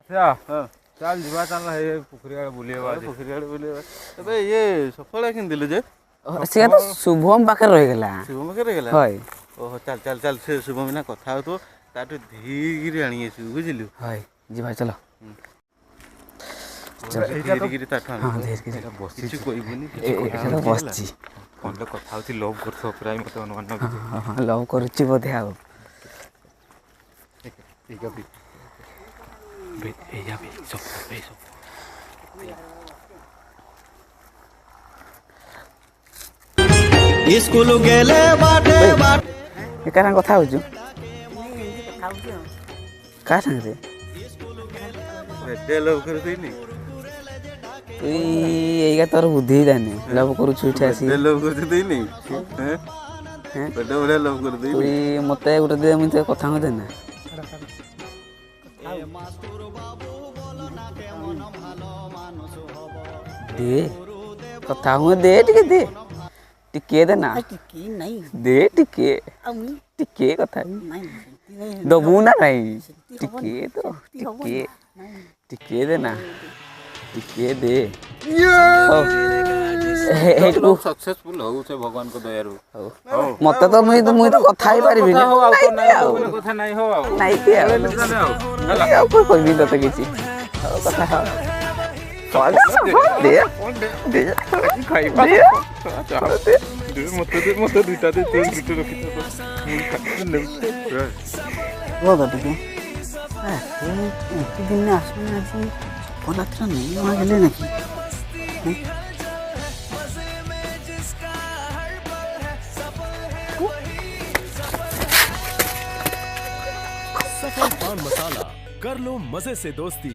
ଚାଲ ଯିବା ଚାଲ ଏ ପୋଖରୀ ଆଡ଼େ ବୁଲିବା ପୋଖରୀ ଆଡ଼େ ବୁଲିବା। ଏବେ ଇଏ ସଫଳ କିଣିଦେଲେ ଯେ ସେ ତ ଶୁଭମ ପାଖରେ ରହିଗଲା। ଶୁଭମ ପାଖରେ ରହିଗଲା। ହଏ ଓହୋ ଚାଲ ଚାଲ ଚାଲ ସେ ଶୁଭମ ବିନା କଥା ହଉଥିବ ତାଠୁ ଧୀରେ ଆଣି ଆସିବୁ ବୁଝିଲୁ। ହଏ ଯିବା ଚାଲ। ଧୀରେ ତାଠୁ ହଁ ଆଣିବୁ। ଧୀରେ କିଛି କହିବୁନି ଏଇଟା ତ ବସିଛି। ଫୋନରେ କଥା ହଉଛି ଲଭ୍ କରୁଥିବ ପ୍ରାୟ ମତେ ଅନୁମାନ ଲାଗୁଛି। ହଁ ଲଭ୍ କରୁଛି ବୋଧେ ଆଉ। ସ୍କୁଲ ଗେଲେ ବାଟେ ବାଟେ କାହା ସାଙ୍ଗେ କଥା ହଉଛୁ? କାହା ସାଙ୍ଗରେ? ଲଭ୍ କରୁଥିନି ତୁଇ ଏଇକା ତୋର ବୁଦ୍ଧି ଜାନି ଲଭ୍ କରୁଛୁ ଏଠି ଆସି। ଲଭ୍ କରୁଥିନି ବଢ଼ିଆ ଲଭ୍ କରୁଥିନି। ତୁଇ ମତେ ଗୋଟେ ଦେ ମୁଇଁ ତ କଥା ହଉ ଦେନା। ଦେ କଥା ହୁଏ ଦେ ଟିକେ ଦେ ଟିକେ ଦେ ନା ଦେ ଟିକେ ଟିକେ କଥା ଦବୁ ନା ନାଇଁ ଟିକେ ତ ଟିକେ ଟିକେ ଦେ ନା ଟିକେ ଦେ। ସକ୍ସେସଫୁଲ ହଉ ସେ ଭଗବାନଙ୍କ ଦୟାରୁ। ମତେ ତ ମୁଇଁ ତ କଥା ହେଇପାରିବିନି କଥା ନାଇଁ ହଉ ଆଉ ନାଇଁ ଆଉ କଣ କହିବି ତତେ କିଛି କଥା ମତେ ଦୁଇଟା ଟିକେ ଦିନ ଆସୁନି ଆଜି ରାତ୍ର ନେଇ ଗଲେ ନାକି सफल पान मसाला कर लो मजे से दोस्ती।